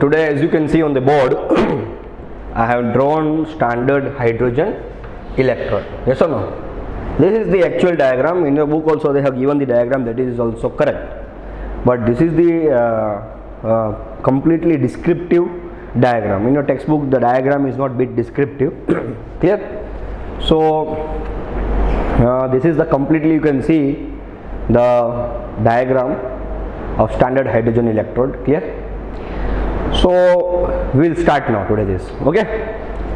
today, as you can see on the board, I have drawn standard hydrogen electrode. Yes or no? This is the actual diagram. In your book also they have given the diagram, that is also correct. But this is the completely descriptive diagram. In your textbook the diagram is not bit descriptive. Clear? So this is the completely, you can see the diagram of standard hydrogen electrode. Clear? So we will start now today this. Okay,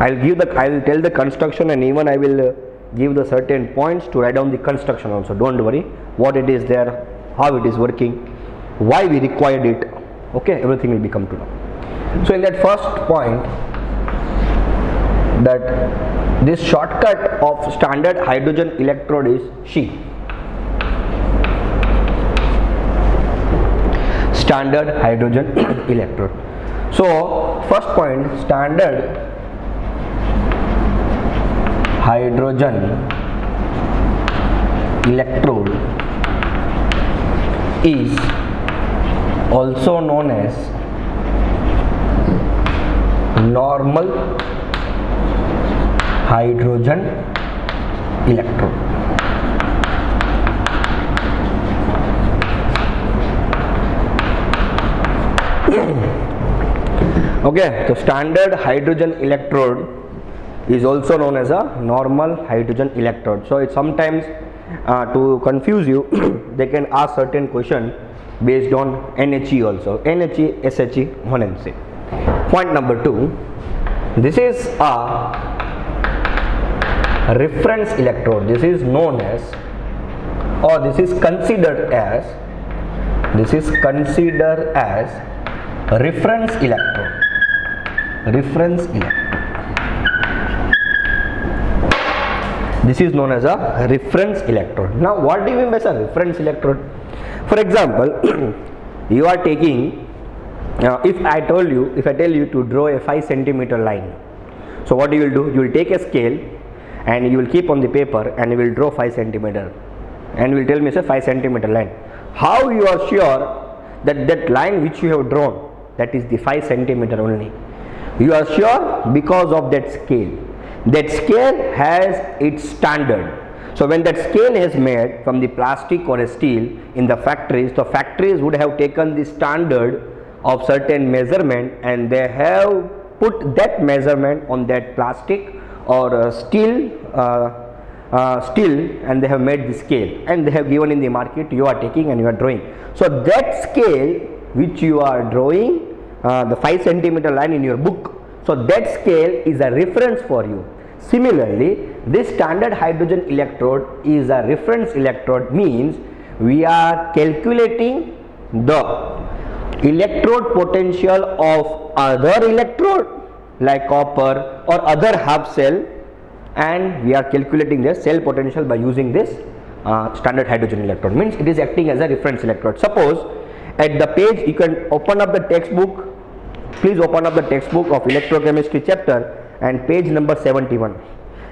I will tell the construction, and even I will give the certain points to write down the construction also. Don't worry what it is there, how it is working, why we required it. Okay, everything will become to know. So in that first point, that this shortcut of standard hydrogen electrode is SHE. Standard hydrogen electrode. So first point, standard hydrogen electrode is also known as normal hydrogen electrode. Okay, so standard hydrogen electrode is also known as a normal hydrogen electrode. So it sometimes to confuse you they can ask certain question based on NHE also, NHE, SHE, 1 and C. Point number 2, this is a reference electrode. This is known as, or this is considered as reference electrode. Reference electrode. This is known as a reference electrode. Now what do you mean by a reference electrode? For example, you are taking, if I tell you to draw a 5 centimeter line, so what you will do, you will take a scale and you will keep on the paper and you will draw 5 centimeter and you will tell me it's a 5 centimeter line. How you are sure that that line which you have drawn, that is the 5 centimeter only? You are sure because of that scale. That scale has its standard. So when that scale is made from the plastic or a steel in the factories, the factories would have taken the standard of certain measurement and they have put that measurement on that plastic or steel, and they have made the scale and they have given in the market, you are taking and you are drawing. So that scale which you are drawing, the 5 centimeter line in your book, so that scale is a reference for you. Similarly, this standard hydrogen electrode is a reference electrode, means we are calculating the electrode potential of other electrode like copper or other half cell, and we are calculating their cell potential by using this standard hydrogen electrode. Means it is acting as a reference electrode. Suppose at the page, you can open up the textbook. Please open up the textbook of electrochemistry chapter and page number 71.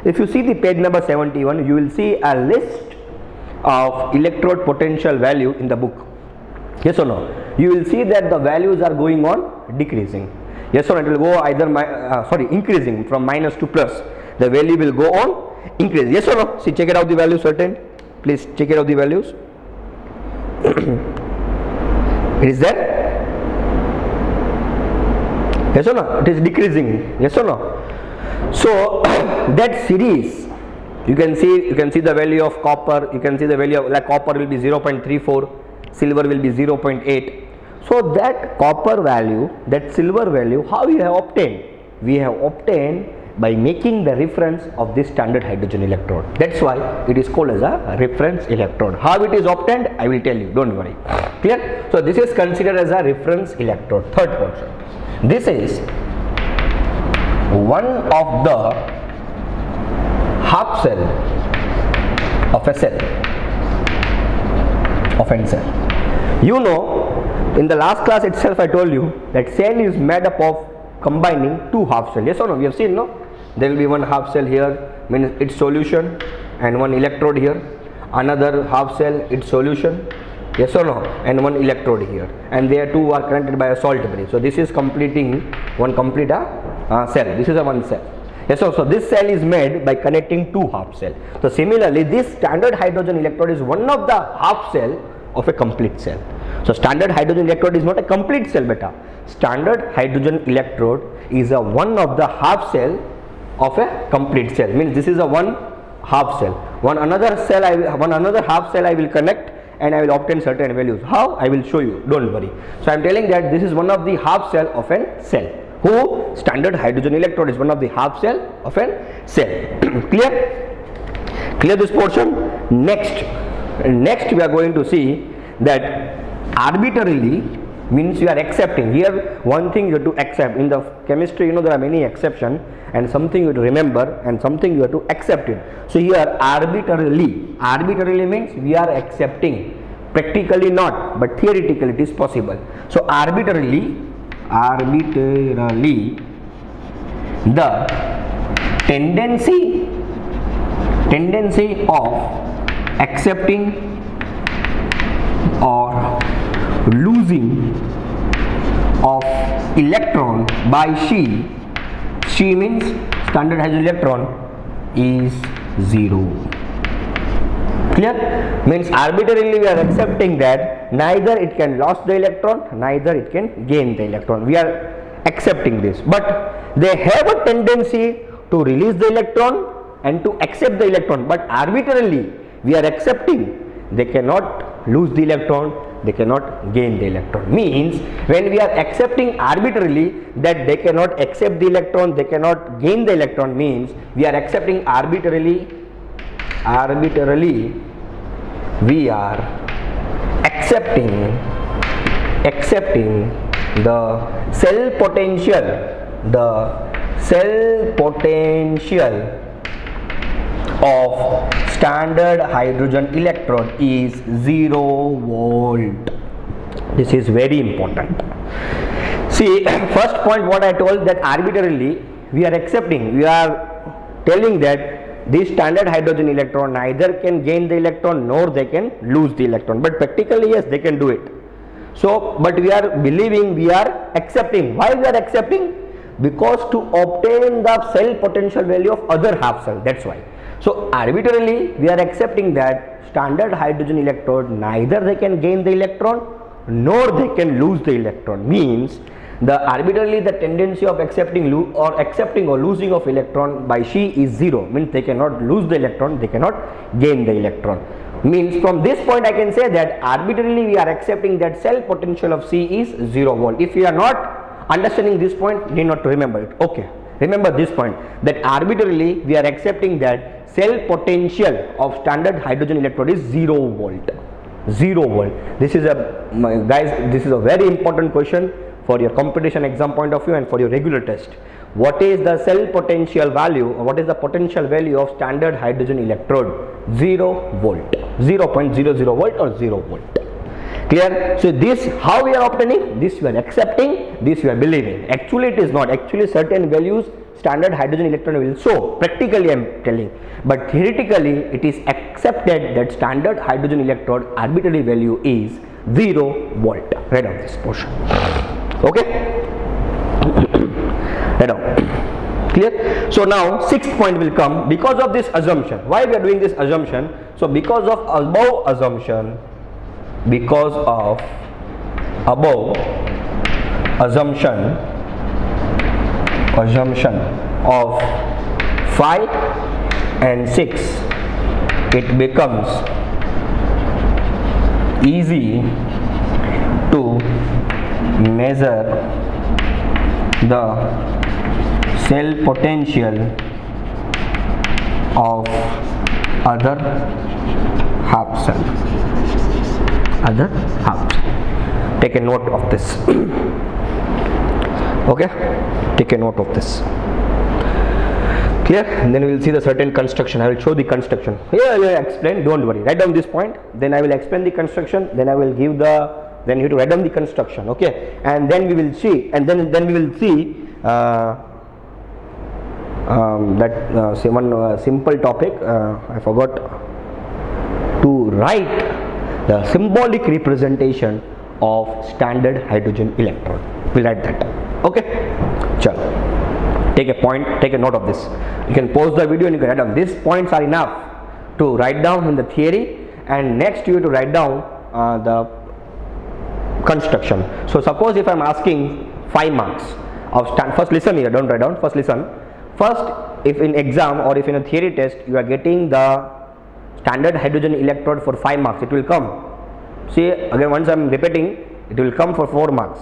If you see the page number 71, you will see a list of electrode potential value in the book. Yes or no? You will see that the values are going on decreasing. Yes or no? It will go either increasing from minus to plus. The value will go on increase. Yes or no? See, check it out the values certain. Please check it out the values. It is there. Yes or no? It is decreasing. Yes or no? So that series, you can see the value of copper. You can see the value of, like, copper will be 0.34, silver will be 0.8. So that copper value, that silver value, how you have obtained? We have obtained by making the reference of this standard hydrogen electrode. That's why it is called as a reference electrode. How it is obtained, I will tell you. Don't worry. Clear? So this is considered as a reference electrode. Third portion. This is one of the half cell of a cell, of N cell. You know, in the last class itself I told you that cell is made up of combining two half cells. Yes or no? We have seen, no? There will be one half cell here, means its solution, and one electrode here. Another half cell, its solution. yes or no, and one electrode here, and there two are connected by a salt bridge. So this is completing one complete cell. This is a one cell. Yes, so this cell is made by connecting two half cell. So similarly, this standard hydrogen electrode is one of the half cell of a complete cell. So standard hydrogen electrode is not a complete cell, beta. Standard hydrogen electrode is a one of the half cell of a complete cell. Means this is a one half cell. One another half cell I will connect, and I will obtain certain values. How? I will show you. Don't worry. So I am telling that this is one of the half cell of a cell. Who? Standard hydrogen electrode is one of the half cell of a cell. Clear? Clear this portion? Next we are going to see that arbitrarily means you are accepting. Here one thing you have to accept. In the chemistry, you know, there are many exceptions, and something you have to remember and something you have to accept it. So here arbitrarily means we are accepting. Practically not, but theoretically it is possible. So arbitrarily the tendency of accepting or losing of electron by she means standard hydrogen electron is 0. Clear? Means arbitrarily we are accepting that neither it can lose the electron, neither it can gain the electron. We are accepting this, but they have a tendency to release the electron and to accept the electron, but arbitrarily we are accepting they cannot lose the electron, they cannot gain the electron. Means when we are accepting arbitrarily that they cannot accept the electron, they cannot gain the electron, means we are accepting arbitrarily we are accepting the cell potential of standard hydrogen electrode is 0 volt. This is very important. See, first point what I told, that arbitrarily we are accepting, we are telling that this standard hydrogen electron neither can gain the electron nor they can lose the electron, but practically yes, they can do it. So but we are believing, we are accepting. Why we are accepting? Because to obtain the cell potential value of other half cell, that's why. So arbitrarily we are accepting that standard hydrogen electrode neither they can gain the electron nor they can lose the electron. Means arbitrarily the tendency of accepting or losing of electron by she is 0. Means they cannot lose the electron, they cannot gain the electron. Means from this point I can say that arbitrarily we are accepting that cell potential of C is 0 volt. If you are not understanding this point, need not to remember it. Okay, remember this point, that arbitrarily we are accepting that cell potential of standard hydrogen electrode is 0 volt. 0 volt. This is this is a very important question for your competition exam point of view and for your regular test. What is the cell potential value, or what is the potential value of standard hydrogen electrode? 0 volt, 0.00 volt or 0 volt. Clear? So this, how we are obtaining? This we are accepting, this we are believing. Actually it is not. Actually certain values standard hydrogen electron will show. Practically I am telling, but theoretically it is accepted that standard hydrogen electrode arbitrary value is 0 volt. Write down this portion. Okay. Write down. Clear? So now sixth point will come because of this assumption. Why we are doing this assumption? So because of above assumption, assumption of 5 and 6, it becomes easy to measure the cell potential of other half cell. Take a note of this. Okay, take a note of this. Clear? And then we will see the certain construction. I will show the construction. Here I will explain, don't worry. Write down this point, then I will explain the construction, then I will give then you have to write down the construction. Okay, and then we will see, and then we will see one simple topic. I forgot to write the symbolic representation of standard hydrogen electron. We'll write that. Okay, chalo. Take a point, take a note of this. You can pause the video and you can write down. These points are enough to write down in the theory, and next you have to write down the construction. So suppose if I am asking 5 marks of first listen here, don't write down, first listen. First, if in exam or if in a theory test you are getting the standard hydrogen electrode for 5 marks, it will come. See, again once I am repeating, it will come for 4 marks.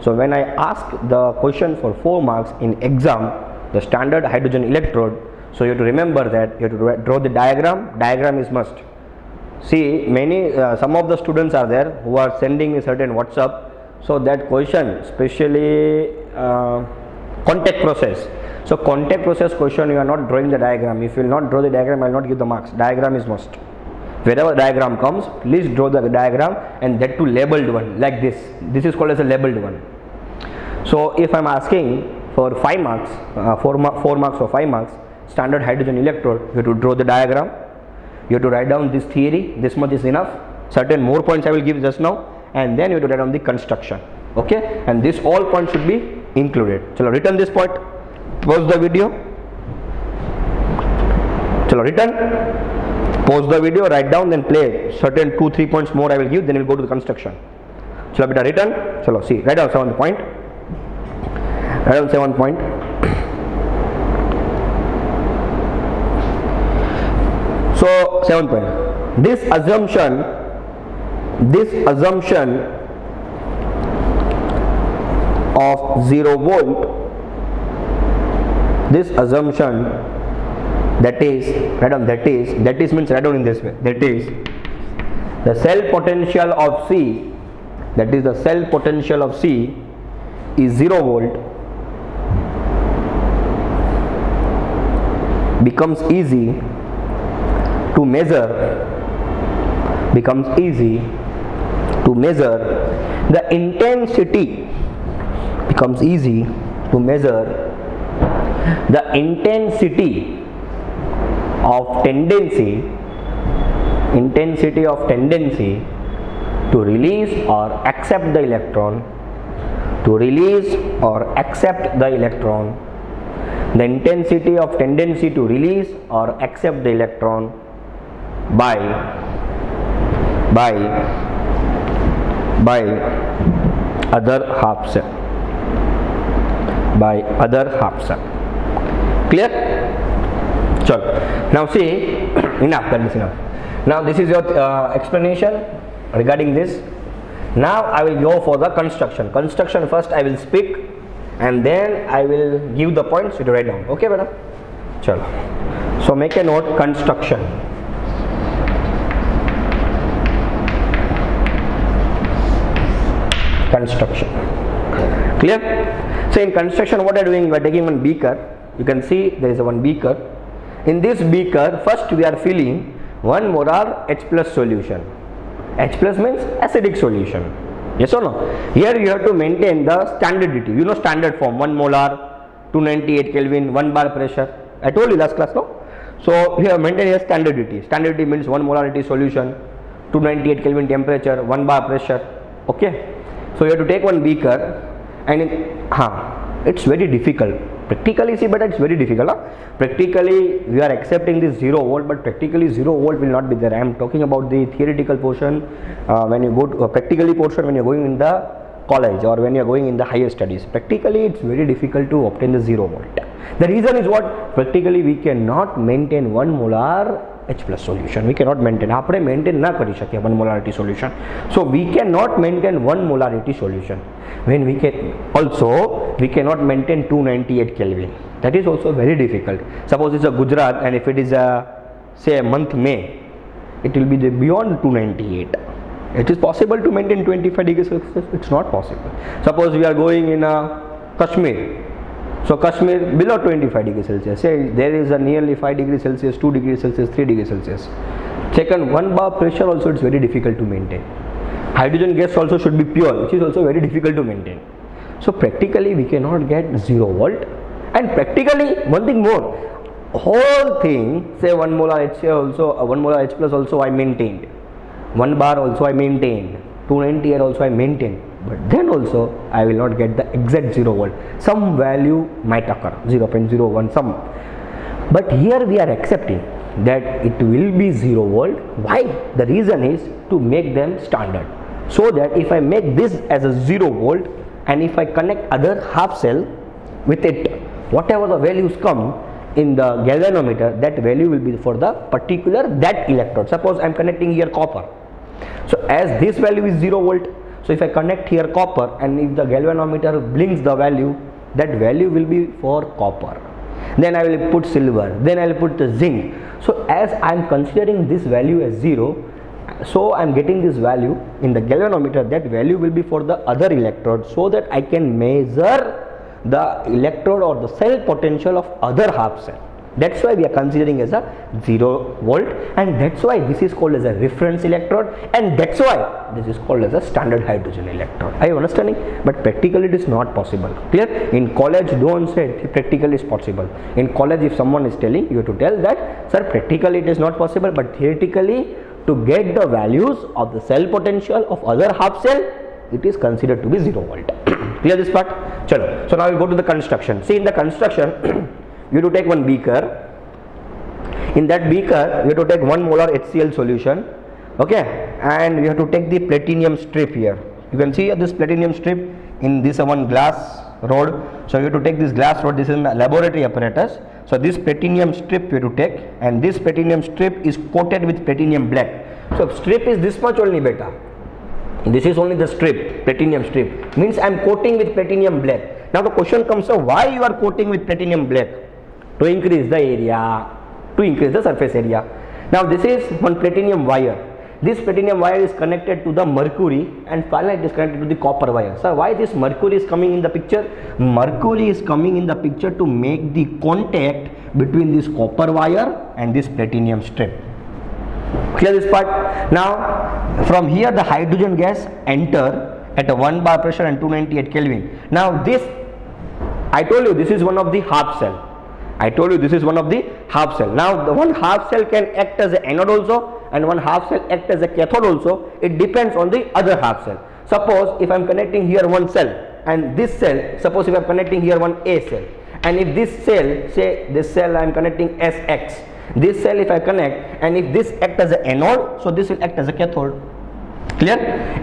So when I ask the question for 4 marks in exam, the standard hydrogen electrode, so you have to remember that you have to draw the diagram. Diagram is must. See, many some of the students are there who are sending a certain WhatsApp, so that question, especially contact process. So contact process question, you are not drawing the diagram. If you will not draw the diagram, I will not give the marks. Diagram is must. Wherever diagram comes, please draw the diagram, and that too labeled one, like this. This is called as a labeled one. So if I am asking for 5 marks, 4 marks or 5 marks, standard hydrogen electrode, you have to draw the diagram, you have to write down this theory, this much is enough. Certain more points I will give just now, and then you have to write down the construction. Okay, and this all points should be included. Chalo, written this point, pause the video. Chalo, written. Pause the video, write down, then play. Certain 2-3 points more I will give, then we'll go to the construction. Chalo beta, written. Chalo, see, write down 7 point. Write down 7 point. So 7 point. This assumption of 0 volt, this assumption, that is, write down, that is means write down in this way, that is the cell potential of C, that is the cell potential of C is 0 volt, becomes easy to measure, the intensity, becomes easy to measure the intensity of tendency to release or accept the electron, the intensity of tendency to release or accept the electron by other half cell, clear? Sure. Now see, enough, that is enough. Now this is your explanation regarding this. Now I will go for the construction. Construction first I will speak, and then I will give the points to write down. Okay, madam? Chalo. So make a note, construction. Clear? So in construction, what are doing? We are taking one beaker. You can see there is one beaker. In this beaker, first we are filling 1 molar H plus solution. H plus means acidic solution. Yes or no? Here you have to maintain the standardity. You know standard form, 1 molar, 298 Kelvin, 1 bar pressure. I told you last class, no? So here maintain your standardity. Standardity means 1 molarity solution, 298 Kelvin temperature, 1 bar pressure. Okay. So you have to take one beaker, and it's very difficult. Practically, see, but it's very difficult. Practically, we are accepting this 0 volt, but practically 0 volt will not be there. I am talking about the theoretical portion. When you go to practically portion, when you are going in the college or when you are going in the higher studies, practically it's very difficult to obtain the 0 volt. The reason is what? Practically we cannot maintain 1 molar H plus solution. We cannot maintain. આપણે maintain ના કરી શકીએ 1 molarity solution. So we cannot maintain 1 molarity solution. When we can also we cannot maintain 298 Kelvin. That is also very difficult. Suppose it's a Gujarat, and if it is a say a month May, it will be beyond 298. It is possible to maintain 25 degrees Celsius. It's not possible. Suppose we are going in Kashmir. So Kashmir below 25 degrees Celsius. Say there is a nearly 5 degrees Celsius, 2 degrees Celsius, 3 degrees Celsius. Second, 1 bar pressure also it's very difficult to maintain. Hydrogen gas also should be pure, which is also very difficult to maintain. So practically we cannot get 0 volt. And practically one thing more, whole thing, say 1 molar H also, 1 molar H plus also I maintained. 1 bar also I maintained, 290 here also I maintained, but then also I will not get the exact 0 volt. Some value might occur, 0.01 some. But here we are accepting that it will be 0 volt. Why? The reason is to make them standard. So that if I make this as a 0 volt and if I connect other half cell with it, whatever the values come in the galvanometer, that value will be for the particular that electrode. Suppose I am connecting here copper. So as this value is 0 volt, so if I connect here copper and if the galvanometer blinks the value, that value will be for copper. Then I will put silver, then I will put the zinc. So as I am considering this value as 0, so I am getting this value in the galvanometer, that value will be for the other electrode, so that I can measure the electrode or the cell potential of other half cell. That's why we are considering as a 0 volt, and that's why this is called as a reference electrode, and that's why this is called as a standard hydrogen electrode. Are you understanding? But practically it is not possible. Clear? In college don't say practically is possible. In college if someone is telling, you have to tell that sir practically it is not possible, but theoretically to get the values of the cell potential of other half cell, it is considered to be 0 volt. Clear this part? Chalo. So now we go to the construction. See, in the construction you have to take one beaker. In that beaker you have to take 1 molar HCl solution, okay, and you have to take the platinum strip here. You can see here this platinum strip in this one glass rod. So you have to take this glass rod. This is a laboratory apparatus. So this platinum strip you have to take, and this platinum strip is coated with platinum black. So strip is this much only beta. This is only the strip, platinum strip, means I am coating with platinum black. Now the question comes, so why you are coating with platinum black? To increase the area, to increase the surface area. Now this is one platinum wire. This platinum wire is connected to the mercury, and finally it is connected to the copper wire. So why this mercury is coming in the picture? Mercury is coming in the picture to make the contact between this copper wire and this platinum strip. Clear this part? Now from here the hydrogen gas enter at a 1 bar pressure and 298 Kelvin. Now this, I told you this is one of the half cell. I told you this is one of the half cell. Now the one half cell can act as an anode also, and one half cell act as a cathode also. It depends on the other half cell. Suppose if I am connecting here one cell, and this cell, suppose if I am connecting here one A cell, and if this cell, say this cell I am connecting SX, this cell if I connect, and if this act as an anode, so this will act as a cathode. Clear?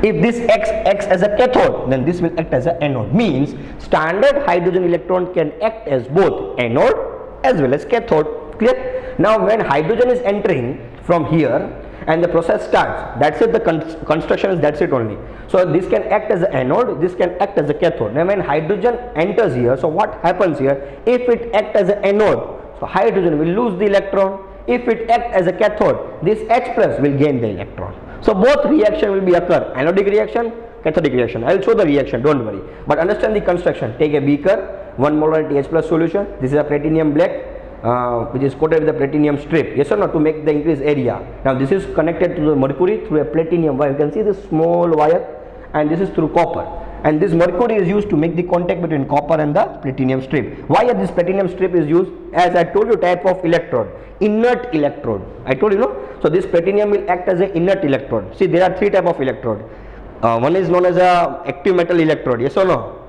If this X acts as a cathode, then this will act as an anode. Means standard hydrogen electron can act as both anode as well as cathode. Clear? Now when hydrogen is entering from here and the process starts, that's it, the construction is that's it only. So this can act as an anode, this can act as a cathode. Now when hydrogen enters here, so what happens here? If it acts as an anode, so hydrogen will lose the electron. If it acts as a cathode, this H plus will gain the electron. So both reaction will be occur, anodic reaction, cathodic reaction. I will show the reaction, don't worry. But understand the construction. Take a beaker, 1 molarity H plus solution. This is a platinum black, which is coated with a platinum strip. Yes or no? To make the increased area. Now this is connected to the mercury through a platinum wire. You can see this small wire, and this is through copper. And this mercury is used to make the contact between copper and the platinum strip. Why this platinum strip is used? As I told you, type of electrode, inert electrode. I told you, no? So this platinum will act as an inert electrode. See, there are 3 type of electrode. One is known as a active metal electrode. Yes or no?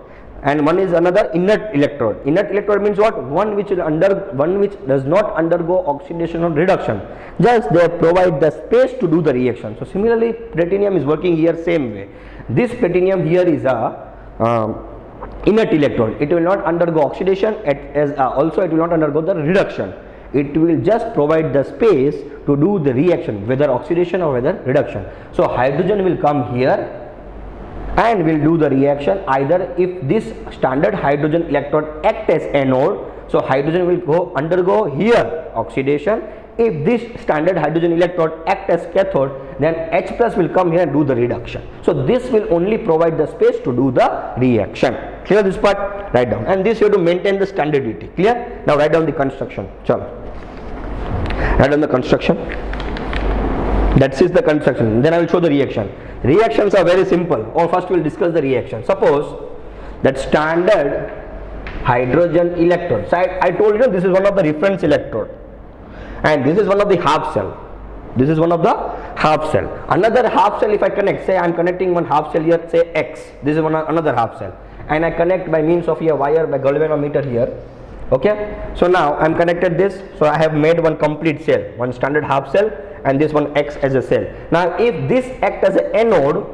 And one is another inert electrode. Inert electrode means what? One which does not undergo oxidation or reduction. Just they provide the space to do the reaction. So similarly, platinum is working here same way. This platinum here is a inert electrode. It will not undergo oxidation, also it will not undergo the reduction. It will just provide the space to do the reaction, whether oxidation or whether reduction. So hydrogen will come here and will do the reaction. Either if this standard hydrogen electrode act as anode, so hydrogen will undergo here oxidation. If this standard hydrogen electrode act as cathode, then H plus will come here and do the reduction. So this will only provide the space to do the reaction. Clear this part? Write down. And this you have to maintain the standardity. Clear? Now write down the construction. Chalo. Write down the construction. That is the construction. Then I will show the reaction. Reactions are very simple. Or first we will discuss the reaction. Suppose that standard hydrogen electrode. So I told you this is one of the reference electrode. And this is one of the half cell. This is one of the half cell. Another half cell, if I connect, say I am connecting one half cell here, say X, this is another half cell, and I connect by means of a wire by galvanometer here. Okay, so now I am connected this, so I have made one complete cell, one standard half cell, and this one X as a cell. Now if this act as an anode,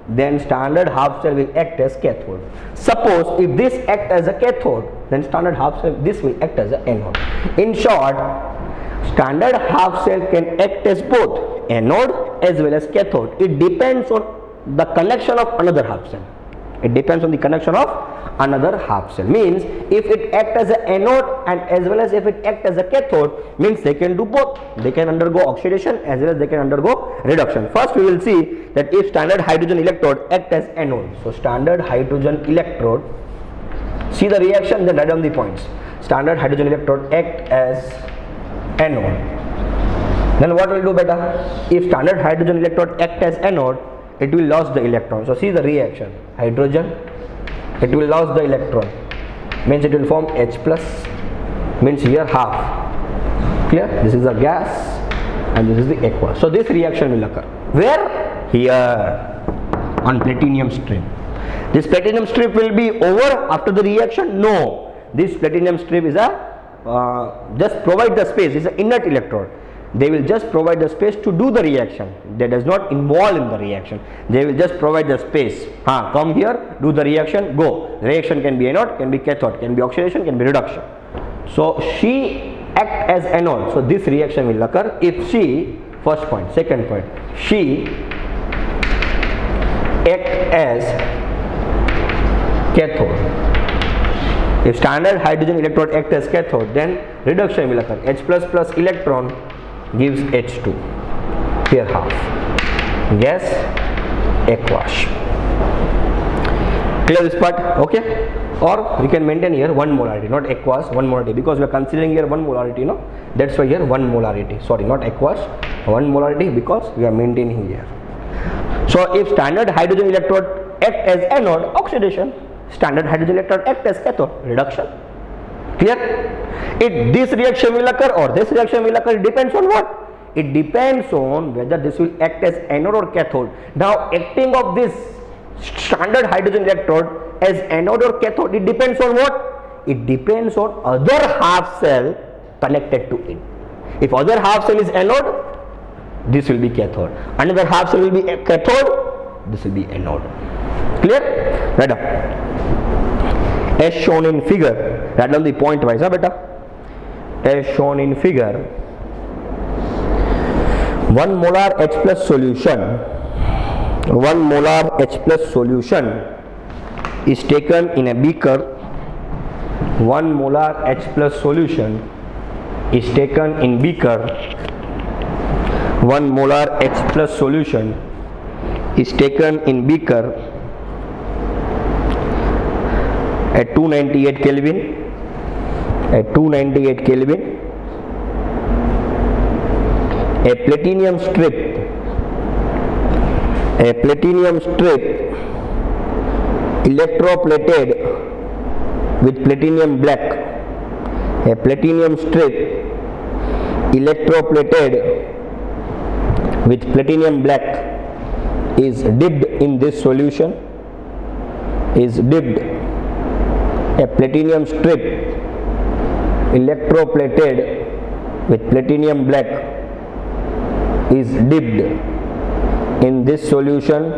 then standard half cell will act as cathode. Suppose if this act as a cathode, then standard half cell, this will act as an anode. In short, standard half cell can act as both anode as well as cathode. It depends on the connection of another half cell. It depends on the connection of another half cell. Means if it act as an anode and as well as if it act as a cathode, means they can do both. They can undergo oxidation as well as they can undergo reduction. First we will see that if standard hydrogen electrode act as anode. So standard hydrogen electrode, see the reaction, then write down the points. Standard hydrogen electrode act as anode. Then what will do beta? If standard hydrogen electrode act as anode, it will lose the electron. So see the reaction. Hydrogen, it will lose the electron, means it will form H plus, means here half. Clear? This is a gas and this is the aqua. So this reaction will occur. Where? Here on platinum strip. This platinum strip will be over after the reaction? No. This platinum strip is a just provide the space. It's an inert electrode. They will just provide the space to do the reaction. They does not involve in the reaction. They will just provide the space. Come here, do the reaction, go. The reaction can be anode, can be cathode, can be oxidation, can be reduction. So she act as anode. So this reaction will occur if she, first point, second point, she act as cathode. If standard hydrogen electrode act as cathode, then reduction will occur. H plus plus electron gives H2, here half, gas, aqueous. Clear this part? Okay. Or we can maintain here 1 molarity, not aqueous, 1 molarity, because we are considering here 1 molarity, no? That's why here 1 molarity, sorry, not aqueous, 1 molarity, because we are maintaining here. So if standard hydrogen electrode act as anode, oxidation. Standard hydrogen electrode act as cathode, reduction. Clear? If this reaction will occur or this reaction will occur, it depends on what? It depends on whether this will act as anode or cathode. Now acting of this standard hydrogen electrode as anode or cathode, it depends on what? It depends on other half cell connected to it. If other half cell is anode, this will be cathode. Another half cell will be cathode, this will be anode. Clear? Right up. As shown in figure, write down the point wise, beta. As shown in figure, 1 molar H plus solution, 1 molar H plus solution is taken in a beaker. 1 molar H plus solution is taken in beaker. 1 molar H plus solution is taken in beaker at 298 Kelvin. At 298 Kelvin, a platinum strip electroplated with platinum black, a platinum strip electroplated with platinum black is dipped in this solution, a platinum strip electroplated with platinum black is dipped in this solution,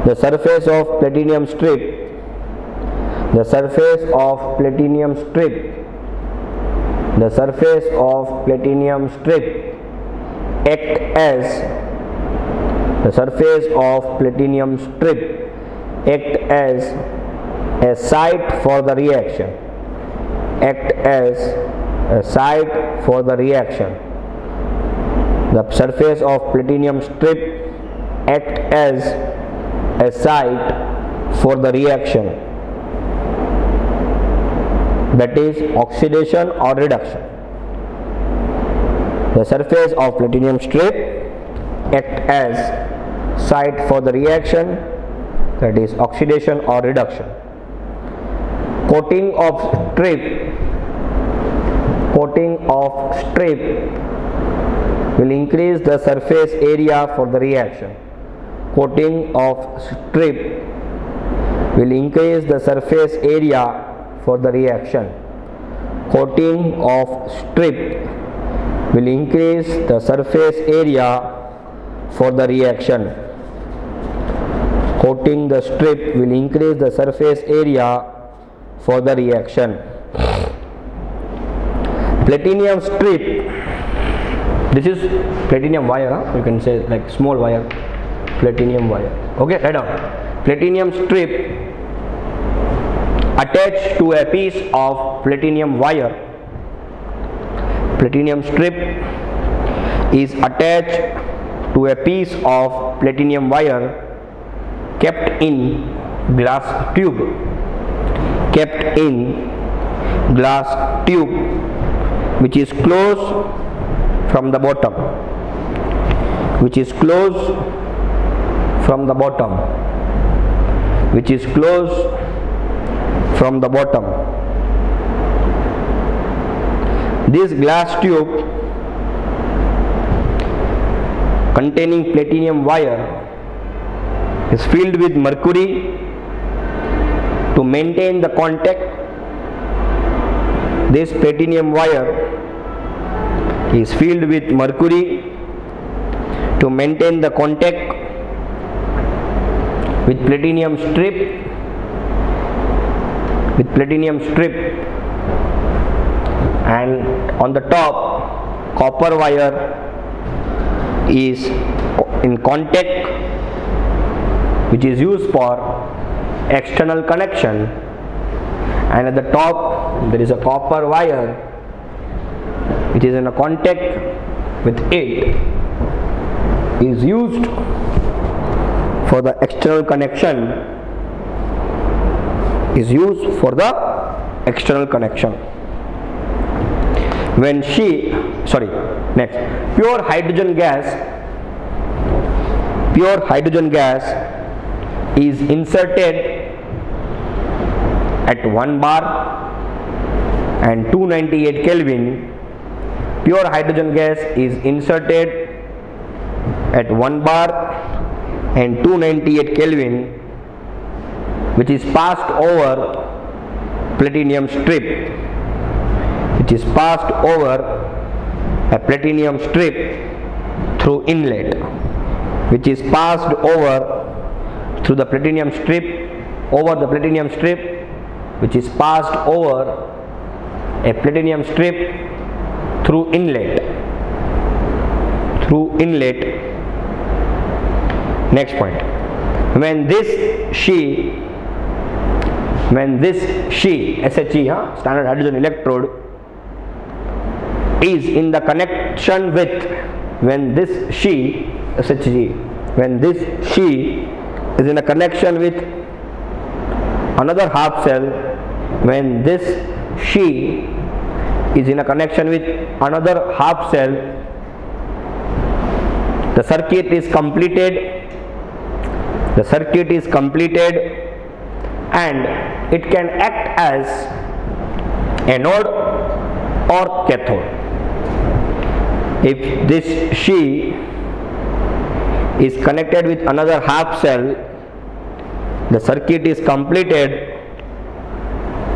the surface of platinum strip, act as a site for the reaction. The surface of platinum strip act as a site for the reaction, that is oxidation or reduction. The surface of platinum strip act as site for the reaction, that is oxidation or reduction. Coating of strip coating of strip will increase the surface area for the reaction. Coating of strip will increase the surface area for the reaction. Coating of strip will increase the surface area for the reaction. Coating the strip will increase the surface area for the reaction. Platinum strip, this is platinum wire, huh? You can say like small wire, platinum wire. Okay, write down. Platinum strip attached to a piece of platinum wire. Platinum strip is attached to a piece of platinum wire kept in glass tube. Kept in glass tube, which is closed from the bottom. Which is closed from the bottom. Which is closed from the bottom. This glass tube containing platinum wire is filled with mercury to maintain the contact. This platinum wire is filled with mercury to maintain the contact with platinum strip. And on the top, copper wire is in contact, which is used for external connection, and at the top there is a copper wire which is in a contact with it, is used for the external connection, When pure hydrogen gas is inserted at 1 bar and 298 Kelvin. Pure hydrogen gas is inserted at 1 bar and 298 Kelvin, which is passed over platinum strip. A platinum strip through inlet, which is passed over through the platinum strip, which is passed over a platinum strip through inlet. Next point, when this SHE, SHE, standard hydrogen electrode, is in the connection with, when this SHE is in a connection with another half cell, when this SHE is in a connection with another half cell, the circuit is completed, and it can act as anode or cathode. If this SHE is connected with another half cell, the circuit is completed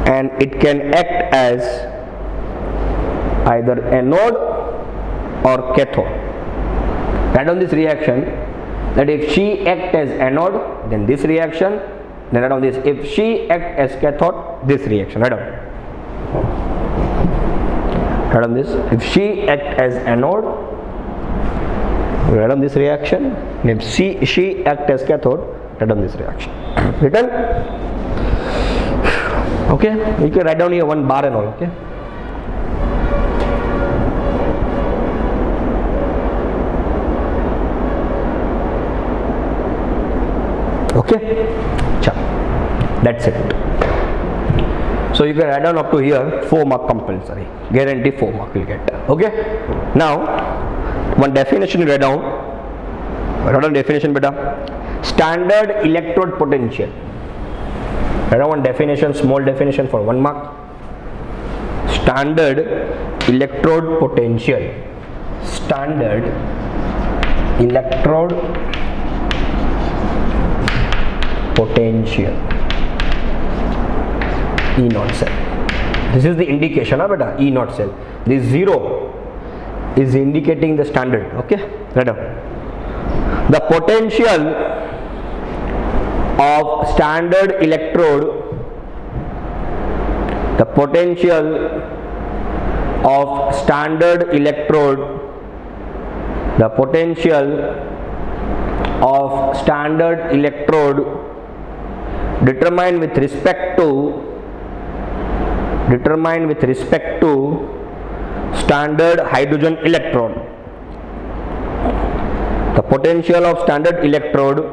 and it can act as either anode or cathode. Write down this reaction, that if SHE acts as anode, then this reaction, then write down this, if SHE acts as cathode, this reaction. Write down this, if SHE acts as anode, write down this reaction, and if SHE acts as cathode, write down this reaction. Written? Okay, you can write down here 1 bar and all. Okay. Okay, that's it. So you can write down up to here 4 mark compulsory, guarantee 4 mark will get. Okay, now one definition you write down. Write down definition, beta. Standard electrode potential. Write down one definition, small definition for 1 mark. standard electrode potential, standard electrode potential E naught cell. This is the indication of beta E naught cell. This 0 is indicating the standard. Okay, right now the potential of standard electrode, the potential of standard electrode, the potential of standard electrode determined with respect to standard hydrogen electrode. The potential of standard electrode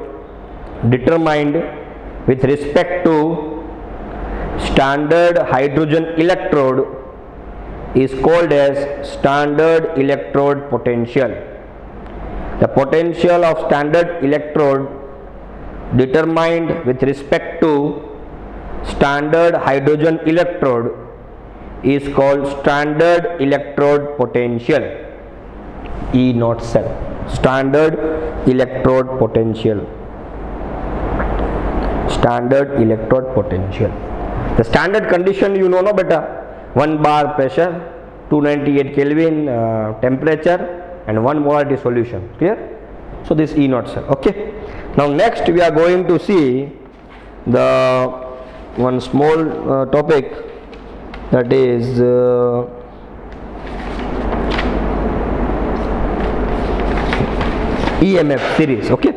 determined with respect to standard hydrogen electrode is called as standard electrode potential. The potential of standard electrode determined with respect to standard hydrogen electrode is called standard electrode potential E naught cell. Standard electrode potential, standard electrode potential. The standard condition you know no beta, 1 bar pressure, 298 Kelvin temperature and 1 molarity solution. Clear? So this E naught cell. Okay, now next we are going to see the one small topic, that is EMF series. Okay,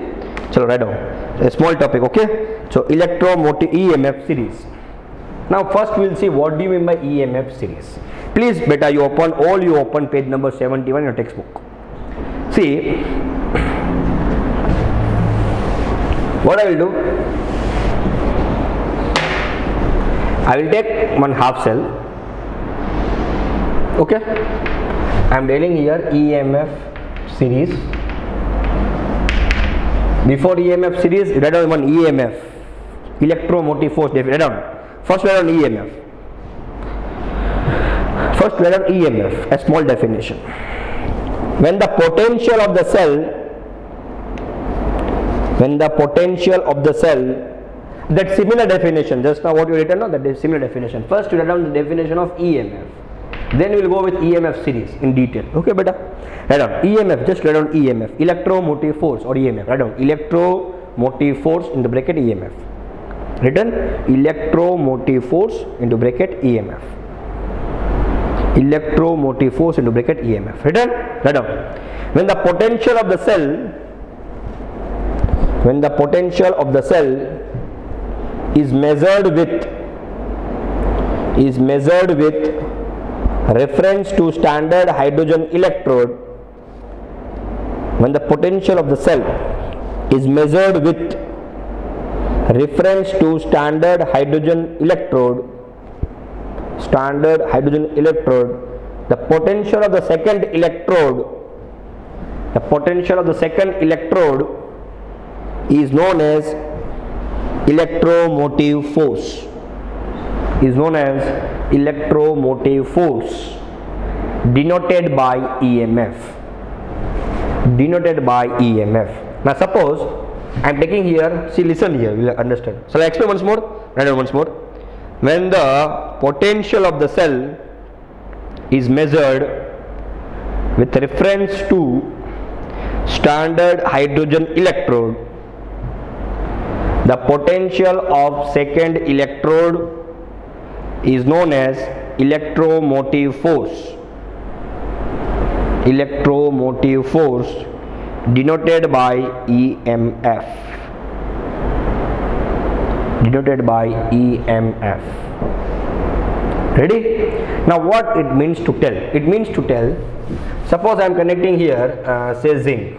chalo write down a small topic. Okay, so electromotive EMF series. Now first we will see what do you mean by EMF series. Please beta, you open page number 71 in your textbook. See what I will do, I will take one half cell. Okay, I am telling here EMF series. Before EMF series, write down one EMF, electromotive force. Write down. First write down EMF. First write down EMF, a small definition. When the potential of the cell, that similar definition, just now what you written, no, that is similar definition. First you write down the definition of EMF, then we will go with EMF series in detail. Okay beta, write down EMF, just write down EMF, electromotive force or EMF. Write down electromotive force into bracket EMF. Written electromotive force into bracket EMF. Electromotive force into bracket EMF. Written? Write down. When the potential of the cell is measured with reference to standard hydrogen electrode, when the potential of the cell is measured with reference to standard hydrogen electrode, the potential of the second electrode is known as electromotive force, denoted by EMF. Now suppose I am taking here, see, listen here, you will understand. So I explain once more, write down once more. When the potential of the cell is measured with reference to standard hydrogen electrode, the potential of second electrode is known as electromotive force, denoted by EMF. Ready? Now what it means to tell? It means to tell, suppose I am connecting here say zinc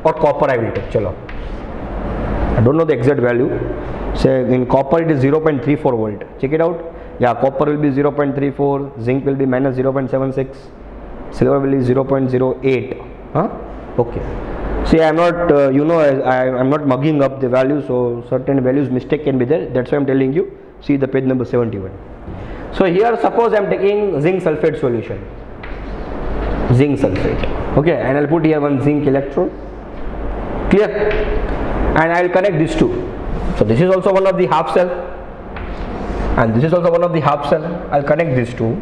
or copper. I will take, chalo, I don't know the exact value. Say in copper it is 0.34 volt. Check it out. Yeah, copper will be 0.34, zinc will be minus 0.76, silver will be 0.08. Okay. See, I am not, I am not mugging up the values, so certain values mistake can be there. That's why I am telling you. See the page number 71. So here suppose I am taking zinc sulfate solution, zinc sulfate, okay, and I'll put here one zinc electrode, clear, and I'll connect these two. So this is also one of the half cell and this is also one of the half cell. I'll connect these two,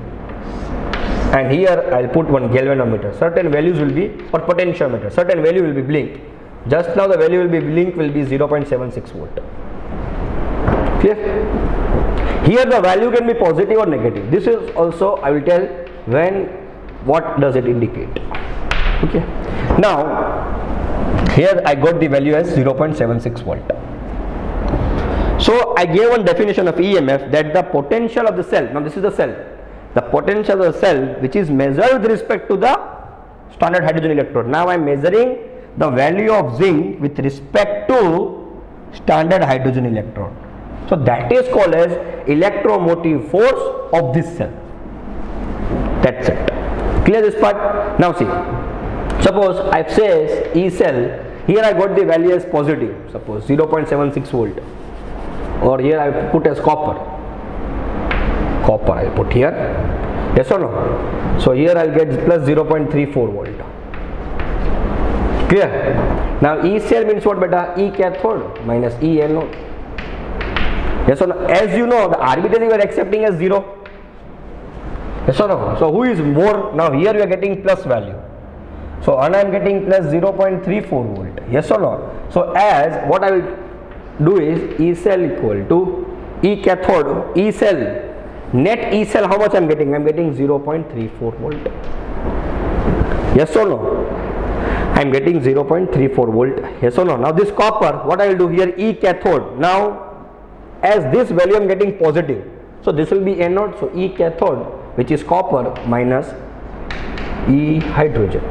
and here I'll put one galvanometer. Certain values will be, or potentiometer, certain value will be blink. Just now the value will be blink will be 0.76 volt. Clear? Here the value can be positive or negative. This is also I will tell when, what does it indicate. Okay. Now here I got the value as 0.76 volt. So I gave one definition of EMF, that the potential of the cell, now this is the cell, the potential of the cell which is measured with respect to the standard hydrogen electrode. Now I am measuring the value of zinc with respect to standard hydrogen electrode. So that is called as electromotive force of this cell. That's it. Clear this part? Now see, suppose I says E cell, here I got the value as positive, suppose 0.76 volt, or here I put as copper I put here, yes or no? So here I'll get plus 0.34 volt. Clear? Now E cell means what beta? E cathode minus E anode. Yes or no? As you know, the arbitrary we are accepting as 0. Yes or no? So who is more? Now here we are getting plus value. So and I am getting plus 0.34 volt. Yes or no? So as what I will do is E cell equal to E cathode, E cell, net E cell, how much I am getting? I am getting 0.34 volt. Yes or no? I am getting 0.34 volt. Yes or no? Now this copper, what I will do here, E cathode. Now as this value I am getting positive, so this will be anode. So E cathode, which is copper, minus E hydrogen.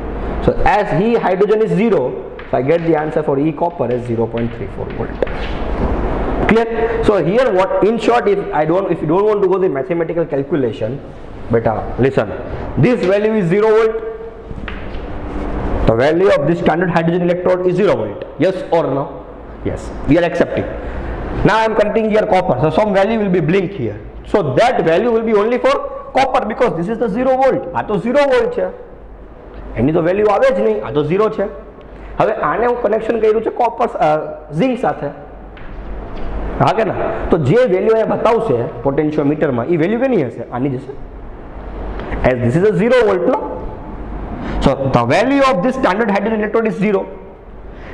So as E hydrogen is 0, so I get the answer for E copper as 0.34 volt. Clear? So here what, in short, if you don't want to go the mathematical calculation, beta, listen, this value is 0 volt. The value of this standard hydrogen electrode is 0 volt. Yes or no? Yes, we are accepting. Now I am connecting here copper, so some value will be blink here. So that value will be only for copper, because this is the 0 volt. આ તો 0 volt છે, એની તો value આવે જ નહીં, આ તો 0 છે. હવે આને હું કનેક્શન કર્યું છે કોપર ઝિંક સાથે, હા કે ના? તો જે વેલ્યુ અહીંયા બતાવશે પોટેન્શિયોમીટરમાં, એ વેલ્યુ કેની હશે? આની જ હશે. As this is a 0 volt, no? So the value of this standard hydrogen electrode is 0.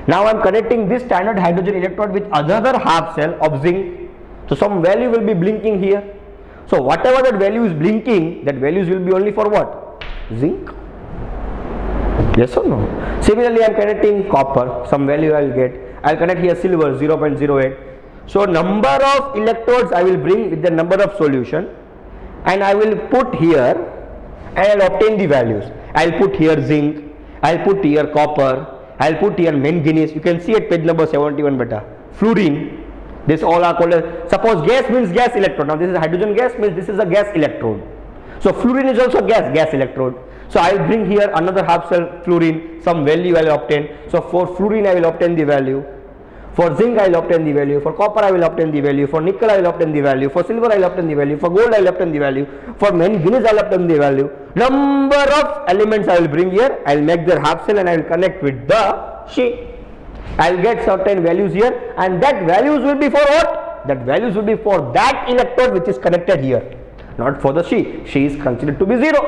Now I am connecting this standard hydrogen electrode with another half cell of zinc. So some value will be blinking here. So whatever that value is blinking, that values will be only for what? Zinc. Yes or no? Similarly, I am connecting copper. Some value I will get. I will connect here silver 0.08. So number of electrodes I will bring with the number of solution, and I will put here and I will obtain the values. I will put here zinc. I will put here copper. I will put here manganese. You can see at page number 71 beta. Fluorine. This all are called as, suppose gas means gas electrode. Now this is hydrogen gas, means this is a gas electrode. So fluorine is also gas electrode. So I will bring here another half cell fluorine, some value I will obtain. So for fluorine I will obtain the value. For zinc I will obtain the value. For copper I will obtain the value. For nickel I will obtain the value. For silver I will obtain the value. For gold I will obtain the value. For manganese I will obtain the value. Number of elements I will bring here. I will make their half cell and I will connect with the sheet. I will get certain values here, and that values will be for what? That values will be for that electrode which is connected here, not for the she. She is considered to be 0.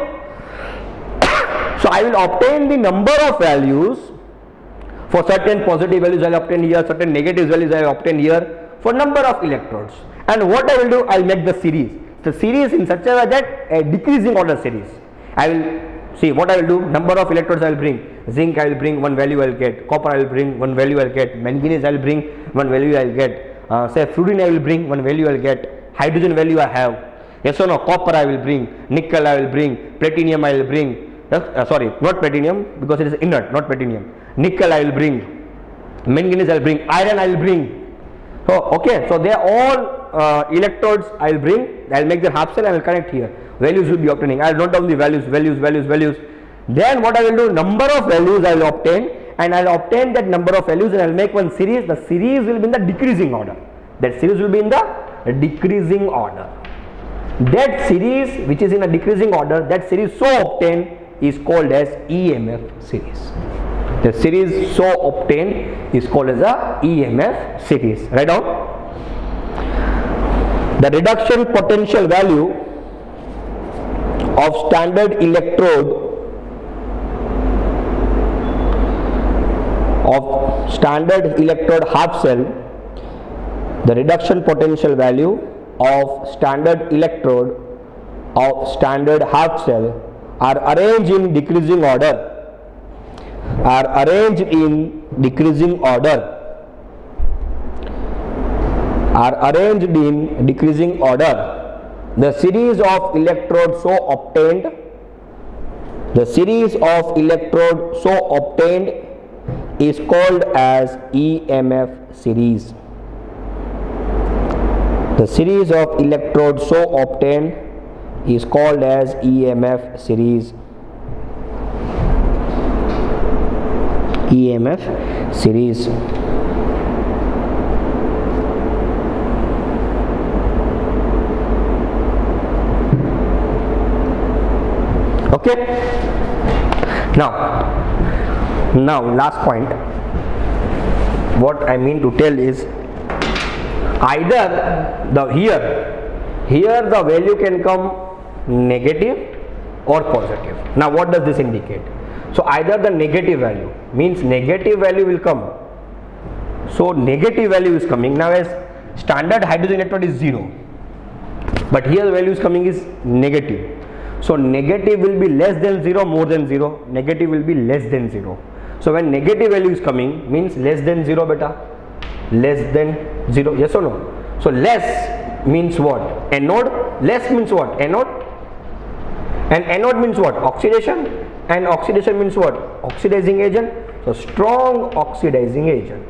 So I will obtain the number of values. For certain positive values I will obtain here, certain negative values I will obtain here, for number of electrodes. And what I will do, I will make the series. The series in such a way that a decreasing order series. I will see what I will do. Number of electrodes I will bring. Zinc I will bring, one value I will get. Copper I will bring, one value I will get. Manganese I will bring, one value I will get. Say fluorine I will bring, one value I will get. Hydrogen value I have. Yes or no? Copper I will bring. Nickel I will bring. Platinum I will bring. Sorry, not platinum, because it is inert, not platinum. Nickel I will bring. Manganese I will bring. Iron I will bring. So okay, so they are all electrodes I will bring. I will make their half cell and I will connect here. Values will be obtaining. I will note down the values. Then what I will do, number of values I will obtain, and I will obtain that number of values and I will make one series. The series will be in the decreasing order. That series will be in the decreasing order. that series which is in a decreasing order, that series so obtained is called as EMF series. The series so obtained is called as a EMF series. Write down. The reduction potential value of standard electrode half cell, the reduction potential value of standard electrode of standard half cell are arranged in decreasing order. The series of electrodes so obtained is called as EMF series. The series of electrodes so obtained is called as EMF series. EMF series. Okay. Now last point. What I mean to tell is, either here the value can come negative or positive. Now what does this indicate? So either the negative value means negative value will come. So negative value is coming. Now as standard hydrogen electrode is 0, but here the value is coming is negative. So negative will be less than 0, more than 0. Negative will be less than 0. So when negative value is coming means less than 0 beta. Less than 0, yes or no? So less means what? Anode. Less means what? Anode. And anode means what? Oxidation. And oxidation means what? Oxidizing agent. So strong oxidizing agent.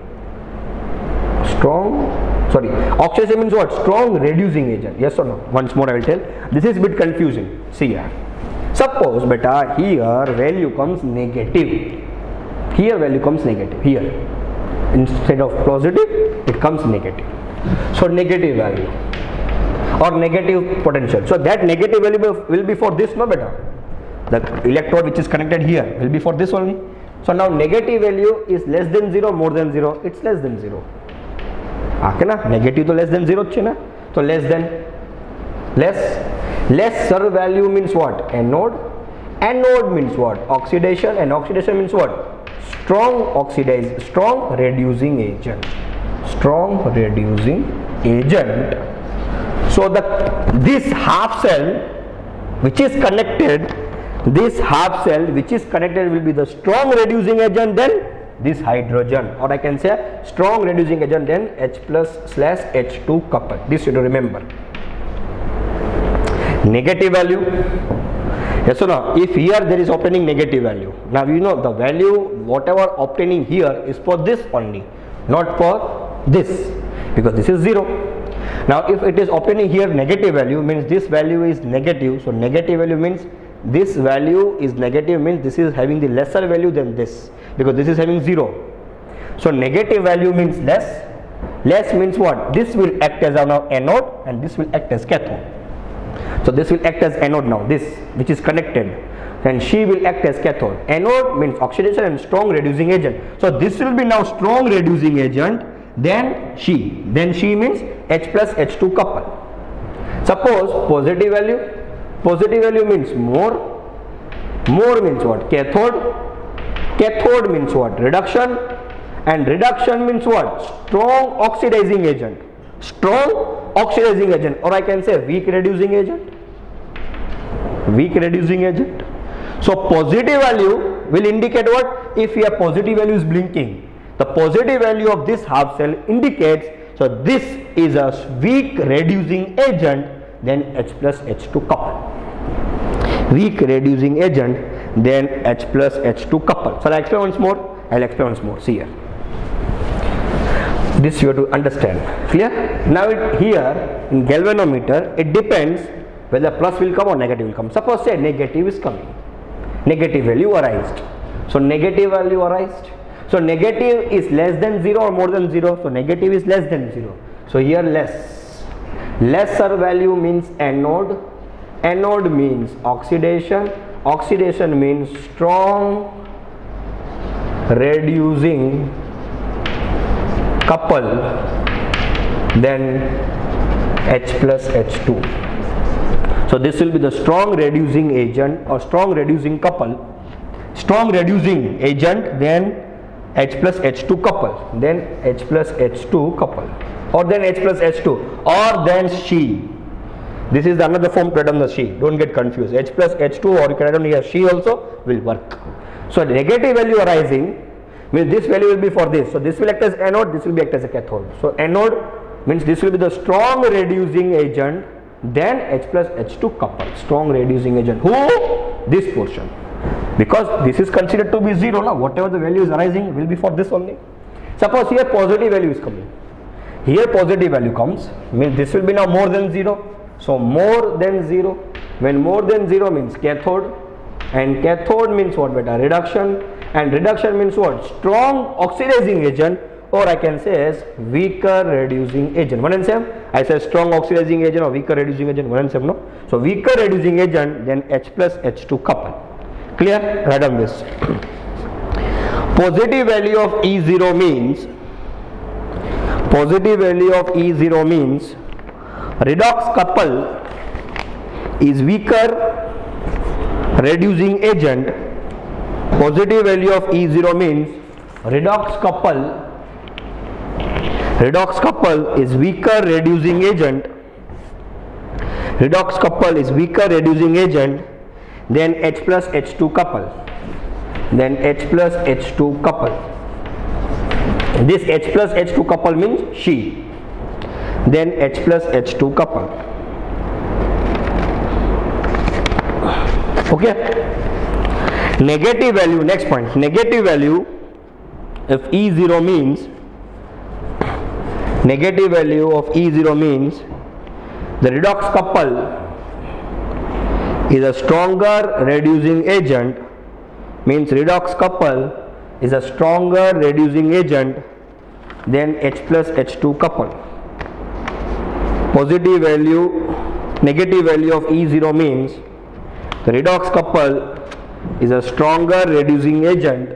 Oxidation means what? Strong reducing agent. Yes or no? Once more I will tell. This is a bit confusing. See here. Suppose beta here value comes negative. Here value comes negative. Here instead of positive it comes negative. So negative value or negative potential. So that negative value will be for this, no beta. The electrode which is connected here will be for this only. So now negative value is less than 0, more than 0. It's less than 0. Okay na? Negative to less than 0 ch na? So less lesser value means what? Anode. Anode means what? Oxidation. And oxidation means what? Strong reducing agent. So this half cell which is connected will be the strong reducing agent, then this hydrogen, or I can say strong reducing agent, then H+/H2 couple. This you should remember. Negative value. Yes or no? If here there is obtaining negative value, now you know the value whatever obtaining here is for this only, not for this, because this is 0. Now if it is obtaining here negative value, means this value is negative. So negative value means this value is negative, means this is having the lesser value than this, because this is having 0. So negative value means less. Less means what? This will act as an anode and this will act as cathode. So this will act as anode now, this which is connected, and she will act as cathode. Anode means oxidation and strong reducing agent. So this will be now strong reducing agent, then she means H+H2 couple. Suppose positive value means more means what? Cathode means what? Reduction. And reduction means what? Strong oxidizing agent. Or I can say weak reducing agent. So positive value will indicate what? If your positive value is blinking, the positive value of this half cell indicates, so this is a weak reducing agent, then H+H2 couple. Weak reducing agent, then H+H2 couple. So I'll explain once more. See here. This you have to understand. Clear? Now here in galvanometer, it depends whether plus will come or negative will come. Suppose say negative is coming. Negative value arised. So negative value arised. So negative is less than 0 or more than 0. So negative is less than 0. So here less. Lesser value means anode. Anode means oxidation. Oxidation means strong reducing couple, then H plus H2. So this will be the strong reducing agent or strong reducing couple. Strong reducing agent, then H plus H2 couple, then H plus H2 couple, or then H plus H2, or then She. This is another form to write on the She. Don't get confused. H plus H2, or you can write on here She also will work. So negative value arising means this value will be for this. So this will act as anode, this will be act as a cathode. So anode means this will be the strong reducing agent, then H plus H2 couple. Strong reducing agent. Who? This portion. Because this is considered to be 0 now. Whatever the value is arising will be for this only. Suppose here positive value is coming. Here positive value comes, means this will be now more than 0. So more than 0. When more than 0 means cathode, and cathode means what beta? Reduction, and reduction means what? Strong oxidizing agent, or I can say as weaker reducing agent. One and same. I say strong oxidizing agent or weaker reducing agent. One and same, no? So weaker reducing agent, then H plus H2 couple. Clear? Write on this. Positive value of E0 means, positive value of E0 means redox couple is weaker reducing agent. Positive value of E0 means redox couple is weaker reducing agent. Redox couple is weaker reducing agent, then H plus H2 couple, then H plus H2 couple. This H plus H2 couple means She, then H plus H2 couple. Okay. Negative value, next point, negative value of E0 means, negative value of E0 means the redox couple is a stronger reducing agent, means redox couple is a stronger reducing agent than H plus H2 couple. Positive value, negative value of E0 means the redox couple is a stronger reducing agent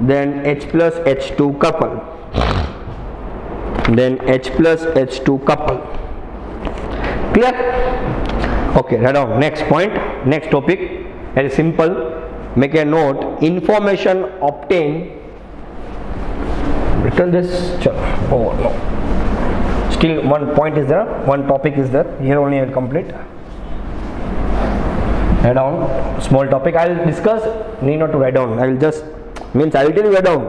than H plus H2 couple, then H plus H2 couple. Clear? Okay, write down next point, next topic. Very simple. Make a note. Information obtained. Return this. Oh no. Still one point is there. One topic is there. Here only I will complete. Write down. Small topic. I will discuss. Need not to write down. I will just means I will tell you write down.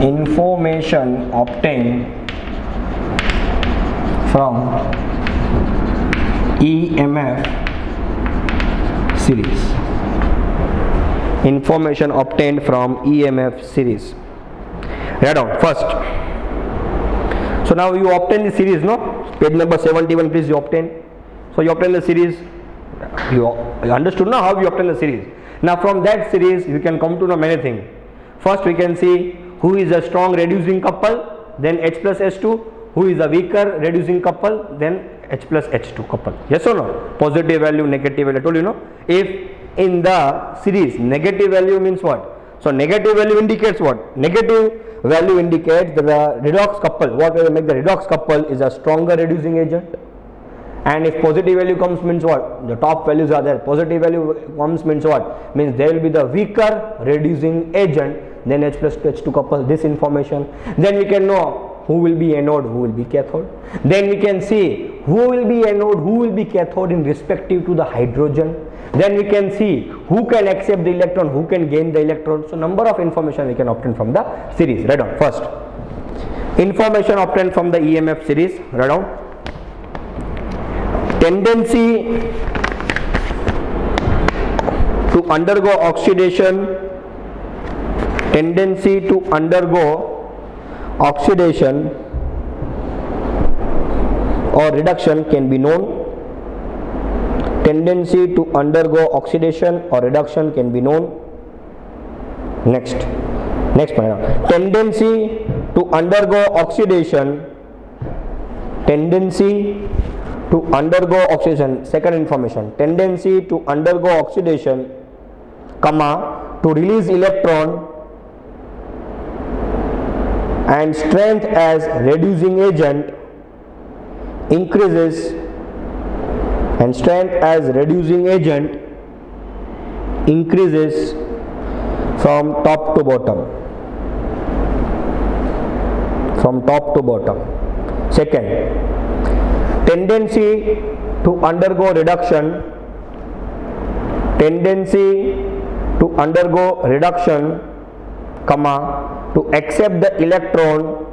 Information obtained from EMF series. Information obtained from EMF series. Write down first. So now you obtain the series, no? Page number 71, please. You obtain. So you obtain the series. You understood now how you obtain the series. Now from that series you can come to know many things. First we can see who is a strong reducing couple, then H plus H2. Who is a weaker reducing couple, then H plus H2 couple. Yes or no? Positive value, negative value. I told you, no? If in the series negative value means what? So negative value indicates what? Negative value indicates that the redox couple, what will make the redox couple is a stronger reducing agent. And if positive value comes means what? The top values are there. Positive value comes means what? Means there will be the weaker reducing agent, then H plus H2 couple. This information. Then we can know who will be anode, who will be cathode. Then we can see who will be anode, who will be cathode in respective to the hydrogen. Then we can see who can accept the electron, who can gain the electron. So number of information we can obtain from the series. Write down first. Information obtained from the EMF series. Write down. Tendency to undergo oxidation. Tendency to undergo oxidation or reduction can be known. Tendency to undergo oxidation or reduction can be known. Next point. Tendency to undergo oxidation, tendency to undergo oxidation, second information, tendency to undergo oxidation, comma, to release electron, and strength as reducing agent increases, and strength as reducing agent increases from top to bottom, from top to bottom. Second, tendency to undergo reduction, tendency to undergo reduction, comma, to accept the electron,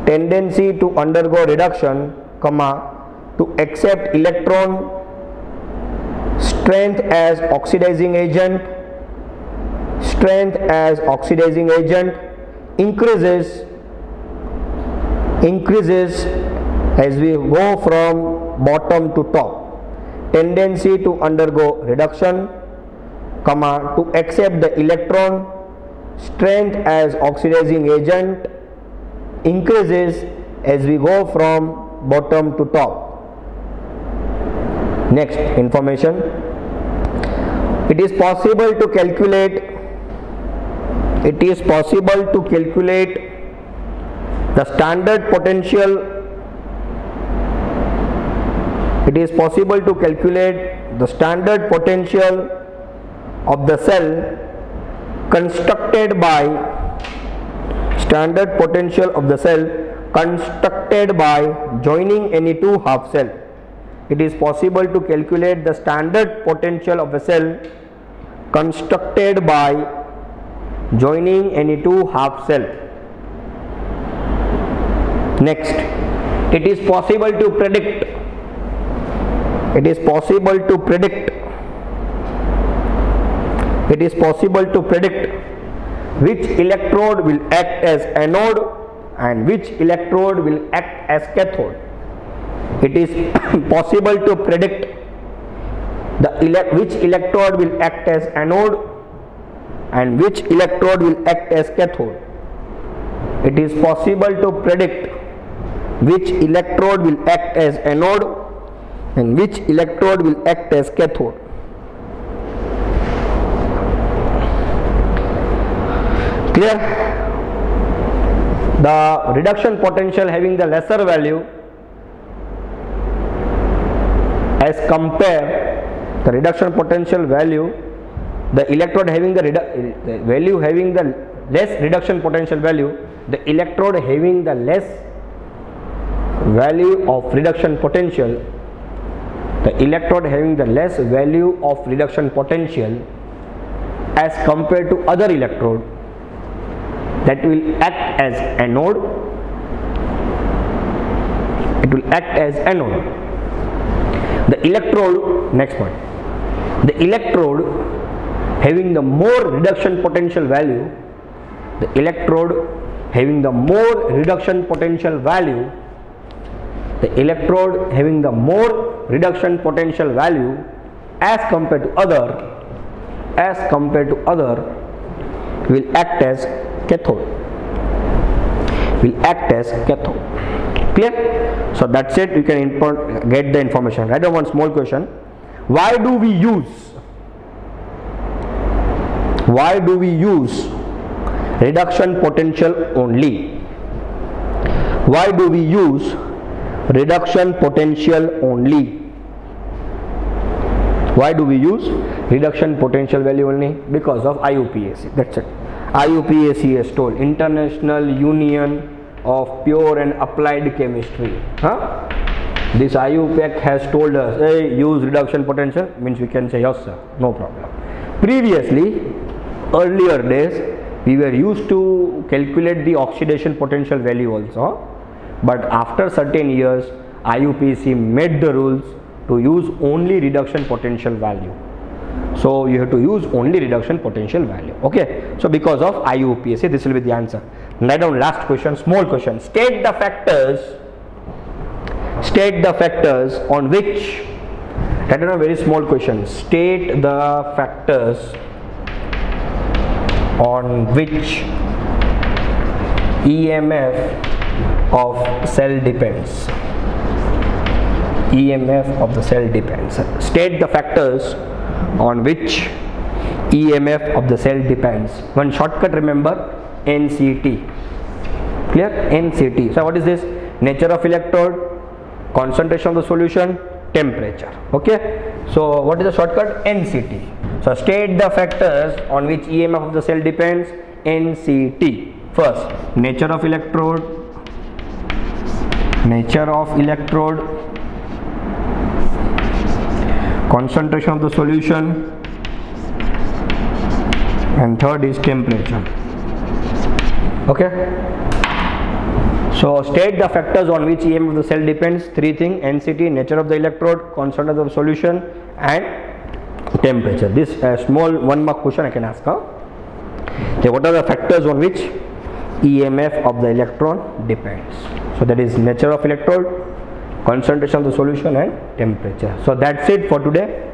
tendency to undergo reduction, comma, to accept electron, strength as oxidizing agent, strength as oxidizing agent increases as we go from bottom to top. Tendency to undergo reduction, comma, to accept the electron, strength as oxidizing agent increases as we go from bottom to top. Next information, it is possible to calculate the standard potential, it is possible to calculate the standard potential of the cell constructed by joining any two half cell. It is possible to calculate the standard potential of a cell constructed by joining any two half cell. Next, it is possible to predict which electrode will act as anode and which electrode will act as cathode. It is possible to predict which electrode will act as anode and which electrode will act as cathode. It is possible to predict which electrode will act as anode and which electrode will act as cathode. Clear? The reduction potential having the lesser value as compare the reduction potential value, the electrode having the value having the less reduction potential value, the electrode having the less value of reduction potential, the electrode having the less value of reduction potential as compared to other electrode that will act as anode, it will act as anode. The electrode, next point, the electrode having the more reduction potential value, the electrode having the more reduction potential value, the electrode having the more reduction potential value as compared to other will act as cathode, Clear? So that's it. You can get the information. Write down one small question. Why do we use reduction potential only? Why do we use reduction potential only? Why do we use reduction potential value only? Because of IUPAC. That's it. IUPAC is told, International Union of Pure and Applied Chemistry. This IUPAC has told us, hey, use reduction potential, means we can say yes sir, no problem. Previously, earlier days, we were used to calculate the oxidation potential value also, but after certain years, IUPAC made the rules to use only reduction potential value. So you have to use only reduction potential value. Okay. So because of IUPAC, this will be the answer. Write down last question, small question. State the factors on which. Write down a very small question. State the factors on which EMF of cell depends. EMF of the cell depends. State the factors on which EMF of the cell depends. One shortcut, remember, NCT. Clear? NCT. So what is this? Nature of electrode, concentration of the solution, temperature. Okay. So what is the shortcut? NCT. So state the factors on which EMF of the cell depends. NCT. First, nature of electrode, concentration of the solution, and third is temperature. Okay. So state the factors on which EMF of the cell depends. Three things: NCT, nature of the electrode, concentration of the solution, and temperature. This small 1 mark question I can ask. So what are the factors on which EMF of the electron depends? So that is nature of electrode, concentration of the solution, and temperature. So that's it for today.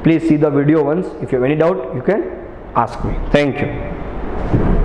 Please see the video once. If you have any doubt, you can ask me. Thank you.